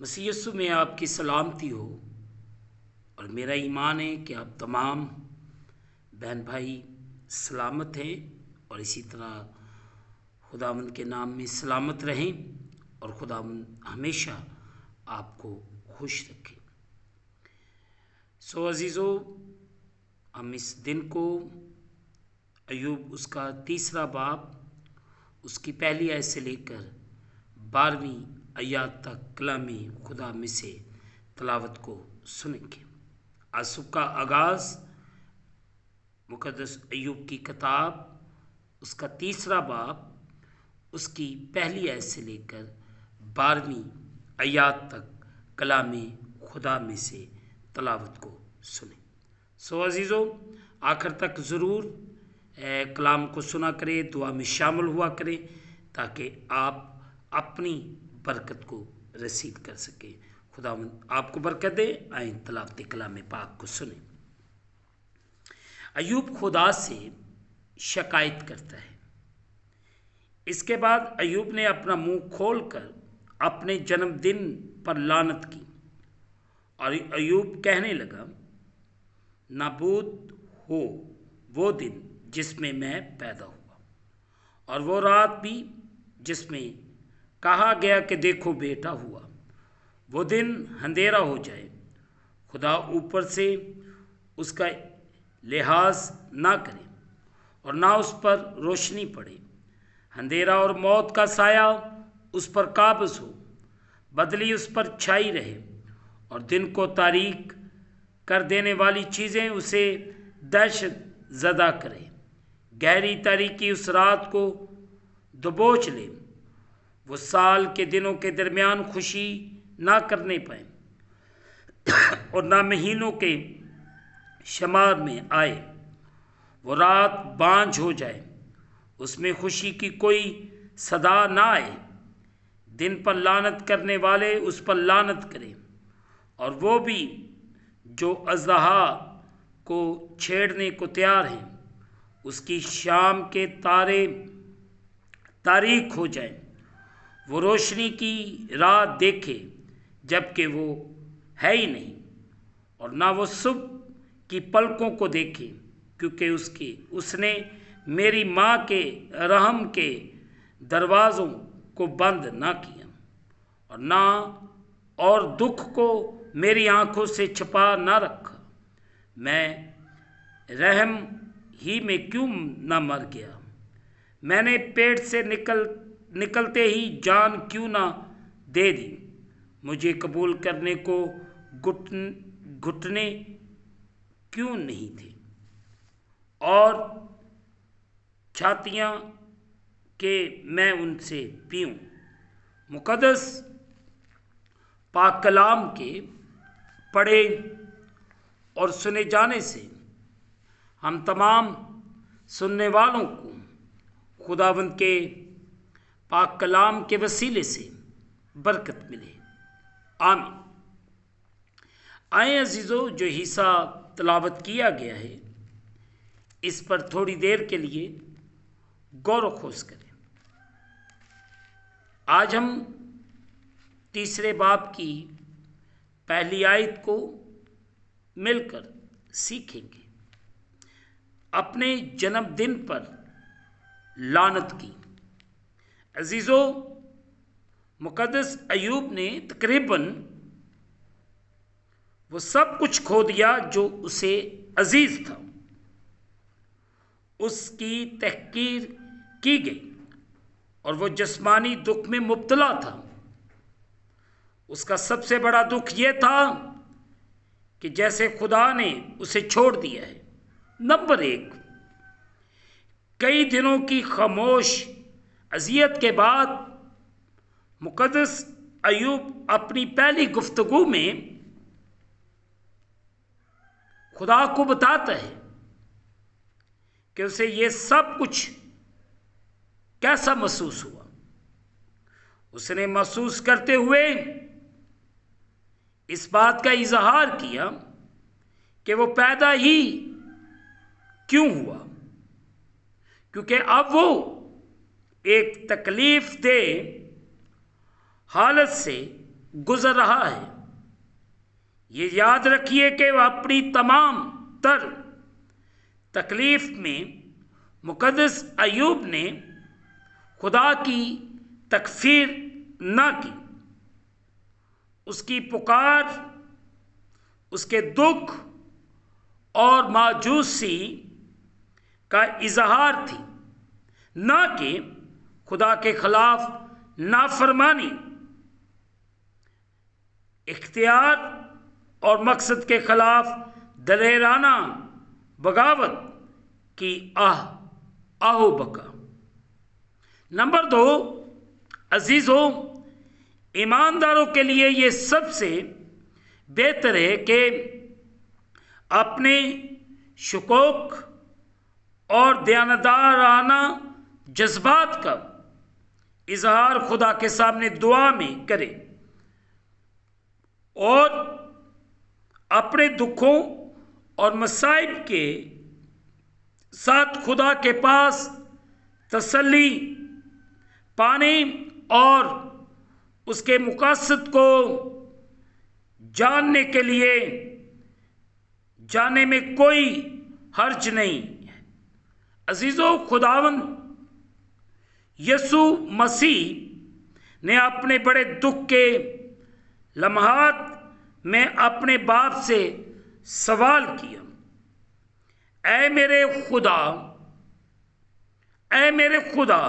मसीह यीशु में आपकी सलामती हो और मेरा ईमान है कि आप तमाम बहन भाई सलामत हैं और इसी तरह खुदावंद के नाम में सलामत रहें और खुदावंद हमेशा आपको खुश रखें। सो अजीज़ों, हम इस दिन को अय्यूब उसका 3रा बाब उसकी पहली आयत से लेकर 12वीं आयत तक कलामी खुदा में से तलावत को सुनेंगे। आज सुबह का आगाज़ मुकद्दस अय्यूब की किताब उसका 3रा बाब उसकी पहली आयत से लेकर 12वीं आयत तक कलामी खुदा में से तलावत को सुने। सो अजीज़ों, आखिर तक ज़रूर कलाम को सुना करें, दुआ में शामिल हुआ करें ताकि आप अपनी बरकत को रसीद कर सके। खुदावंद आपको बरकत दे। आए तलावत कलाम पाक को सुने। अय्यूब खुदा से शिकायत करता है। इसके बाद अय्यूब ने अपना मुंह खोलकर अपने जन्मदिन पर लानत की और अय्यूब कहने लगा, नाबूद हो वो दिन जिसमें मैं पैदा हुआ और वो रात भी जिसमें कहा गया कि देखो बेटा हुआ। वो दिन अंधेरा हो जाए, खुदा ऊपर से उसका लिहाज ना करे और ना उस पर रोशनी पड़े। अंधेरा और मौत का साया उस पर काबज़ हो, बदली उस पर छाई रहे और दिन को तारीक कर देने वाली चीज़ें उसे दहशत ज़दा करे। गहरी तारीकी उस रात को दबोच ले। वो साल के दिनों के दरमियान खुशी ना करने पाए और ना महीनों के शुमार में आए। वो रात बांझ हो जाए, उसमें खुशी की कोई सदा ना आए। दिन पर लानत करने वाले उस पर लानत करें और वो भी जो अज़हा को छेड़ने को तैयार हैं। उसकी शाम के तारे तारीक हो जाए, वो रोशनी की राह देखे जबकि वो है ही नहीं, और ना वो सुबह की पलकों को देखे क्योंकि उसने मेरी माँ के रहम के दरवाज़ों को बंद ना किया और दुख को मेरी आँखों से छिपा ना रखा। मैं रहम ही में क्यों ना मर गया? मैंने पेट से निकलते ही जान क्यों ना दे दी? मुझे कबूल करने को घुटने क्यों नहीं थे और छातियाँ के मैं उनसे पीऊँ? मुकद्दस पाक कलाम के पढ़े और सुने जाने से हम तमाम सुनने वालों को खुदावंद के पाक कलाम के वसीले से बरकत मिले। आमीन। आए अजीज़ों, जो हिस्सा तलावत किया गया है इस पर थोड़ी देर के लिए गौर खोज करें। आज हम 3रे बाब की पहली आयत को मिलकर सीखेंगे। अपने जन्मदिन पर लानत की। अजीज़ों, मुकद्दस अय्यूब ने तकरीबन वो सब कुछ खो दिया जो उसे अजीज था। उसकी तहकीर की गई और वो जिस्मानी दुख में मुब्तला था। उसका सबसे बड़ा दुख ये था कि जैसे खुदा ने उसे छोड़ दिया है। नंबर 1, कई दिनों की खामोश अजियत के बाद मुकद्दस अय्यूब अपनी पहली गुफ्तगू में खुदा को बताता है कि उसे ये सब कुछ कैसा महसूस हुआ। उसने महसूस करते हुए इस बात का इजहार किया कि वो पैदा ही क्यों हुआ, क्योंकि अब वो एक तकलीफ दे हालत से गुजर रहा है। ये याद रखिए कि वह अपनी तमाम तर तकलीफ में मुकद्दस अय्यूब ने खुदा की तकफीर ना की। उसकी पुकार उसके दुख और मायूसी का इजहार थी, ना कि खुदा के खिलाफ नाफरमानी, इख्तियार और मकसद के खिलाफ दलेराना बगावत की आहो बका। नंबर 2, अजीज़ों, ईमानदारों के लिए ये सबसे बेहतर है कि अपने शुकूक और दयानदाराना जज्बात का इजहार खुदा के सामने दुआ में करे और अपने दुखों और मसाइब के साथ खुदा के पास तसल्ली पाने और उसके मकसद को जानने के लिए जाने में कोई हर्ज नहीं। अजीज़ों, खुदावंद यसु मसीह ने अपने बड़े दुख के लम्हात में अपने बाप से सवाल किया, ऐ मेरे खुदा,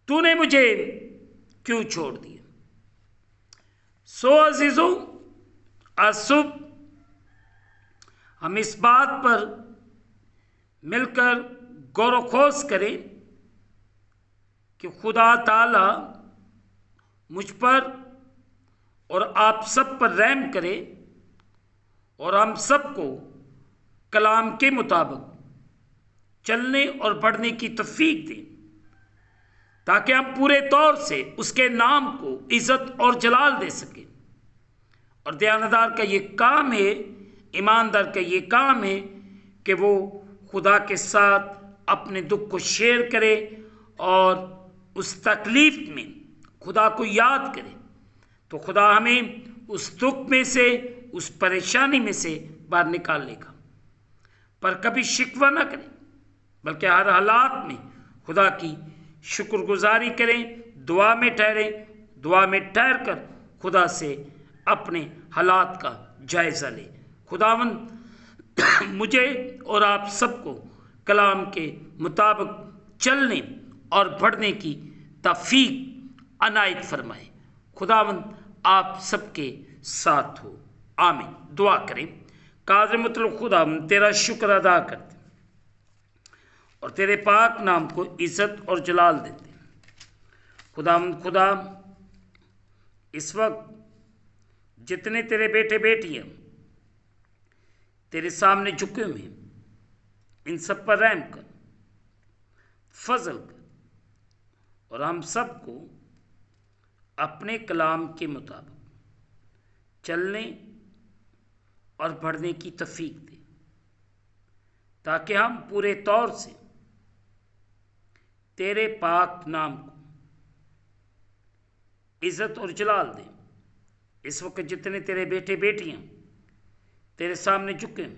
तूने मुझे क्यों छोड़ दिया। सो अजीज़ों, आज सुबह हम इस बात पर मिलकर गौर खोज करें कि खुदा ताला मुझ पर और आप सब पर रहम करे और हम सबको कलाम के मुताबिक चलने और बढ़ने की तौफीक दे, ताकि हम पूरे तौर से उसके नाम को इज़्ज़त और जलाल दे सकें। और दयानदार का ये काम है, ईमानदार का ये काम है कि वो खुदा के साथ अपने दुख को शेयर करे और उस तकलीफ में खुदा को याद करे, तो खुदा हमें उस दुख में से, उस परेशानी में से बाहर निकाल लेगा। पर कभी शिकवा ना करें, बल्कि हर हालात में खुदा की शुक्रगुजारी करें, दुआ में ठहरें, दुआ में ठहर कर खुदा से अपने हालात का जायज़ा लें। खुदावंद मुझे और आप सबको कलाम के मुताबिक चलने और बढ़ने की तौफीक अनायत फरमाए। खुदावंद आप सबके साथ हो, आमीन। दुआ करें। कादिर मुतलक खुदावंद, तेरा शुक्र अदा करते और तेरे पाक नाम को इज़्ज़त और जलाल देते। खुदावंद, खुदा, इस वक्त जितने तेरे बेटे बेटियां तेरे सामने झुके हुए हैं, इन सब पर रहम कर, फजल कर और हम सबको अपने कलाम के मुताबिक चलने और बढ़ने की तौफीक दे, ताकि हम पूरे तौर से तेरे पाक नाम को इज़्ज़त और जलाल दें। इस वक्त जितने तेरे बेटे बेटियां तेरे सामने झुके हैं,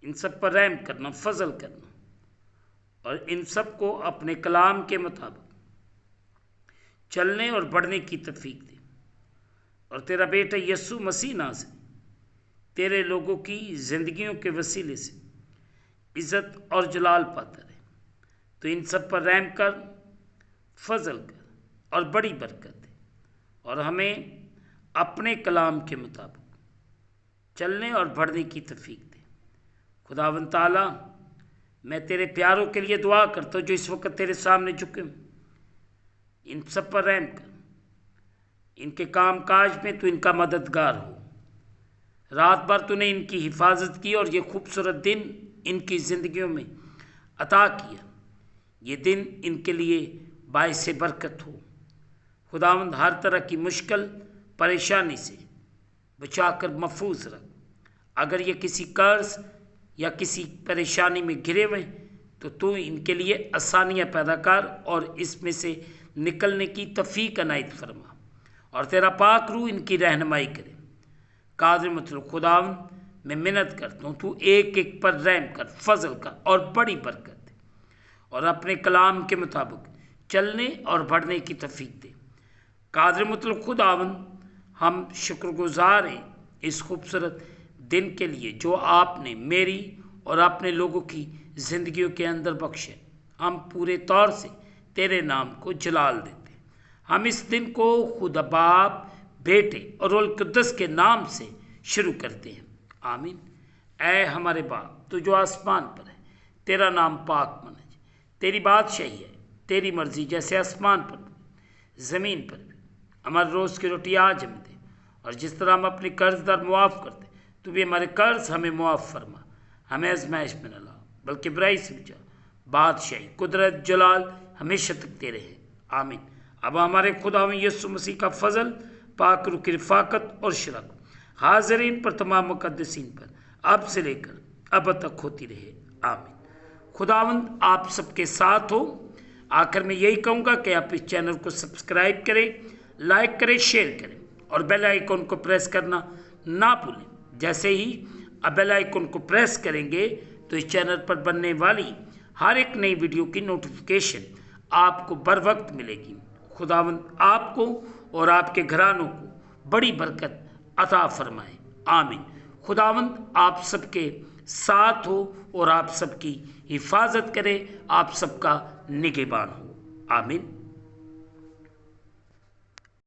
इन सब पर रहम करना, फजल करना और इन सब को अपने कलाम के मुताबिक चलने और बढ़ने की तौफीक दे। और तेरा बेटा यसु मसीह नाम से तेरे लोगों की ज़िंदगियों के वसीले से इज़्ज़त और जलाल पाता रहे। तो इन सब पर रहम कर, फजल कर और बड़ी बरकत दे और हमें अपने कलाम के मुताबिक चलने और बढ़ने की तौफीक दे। खुदावंद ताला, मैं तेरे प्यारों के लिए दुआ करता हूँ जो इस वक्त तेरे सामने झुके हैं, इन सब पर रहम कर, इनके काम काज में तू इनका मददगार हो। रात भर तूने इनकी हिफाजत की और ये खूबसूरत दिन इनकी ज़िंदगियों में अता किया। ये दिन इनके लिए बाइस बरकत हो। खुदावंद, हर तरह की मुश्किल परेशानी से बचाकर महफूज रख। अगर ये किसी कर्ज या किसी परेशानी में घिरे हुए तो तू इनके लिए आसानियाँ पैदा कर और इसमें से निकलने की तौफीक अनायत फरमा। और तेरा पाक रूह इनकी रहनुमाई करे। कादिर मतलब खुदावन मैं मिन्नत करता हूँ, तू एक एक पर रहम कर, फजल कर और बड़ी बरकत दे, और अपने कलाम के मुताबिक चलने और बढ़ने की तौफीक दे। कादिर मतलब खुदावन हम शुक्रगुजार हैं इस खूबसूरत दिन के लिए जो आपने मेरी और अपने लोगों की ज़िंदगियों के अंदर बख्शे। हम पूरे तौर से तेरे नाम को जलाल देते। हम इस दिन को खुदा बाप, बेटे और रूह कुद्दस के नाम से शुरू करते हैं। आमीन। ऐ हमारे बाप तू जो आसमान पर है, तेरा नाम पाक माना जाए, तेरी बादशाही है, तेरी मर्जी जैसे आसमान पर ज़मीन पर भी। हमारे रोज़ की रोटी आज हमें दे, और जिस तरह हम अपने कर्जदार मुआफ़ करते तू भी हमारे कर्ज हमें मुआफ़ फरमा। हमें आज़माइश में न ला बल्कि बुराई से बचा। बादशाही, कुदरत, जलाल हमेशा तक तेरे हैं। आमीन। अब हमारे खुदावंद यीशु मसीह का फजल, पाक रूह की रफ़ाकत और शरकत हाज़रीन पर, तमाम मुक़द्दसीन पर अब से लेकर अब तक होती रहे। आमीन। खुदावंद आप सबके साथ हो। आखिर में यही कहूँगा कि आप इस चैनल को सब्सक्राइब करें, लाइक करें, शेयर करें और बेल आइकन को प्रेस करना ना भूलें। जैसे ही आप बेल आइकन को प्रेस करेंगे तो इस चैनल पर बनने वाली हर एक नई वीडियो की नोटिफिकेशन आपको बर वक्त मिलेगी। खुदावंद आपको और आपके घरानों को बड़ी बरकत अता फरमाए। आमीन। खुदावंद आप सबके साथ हो और आप सबकी हिफाजत करे, आप सबका निगहबान हो। आमीन।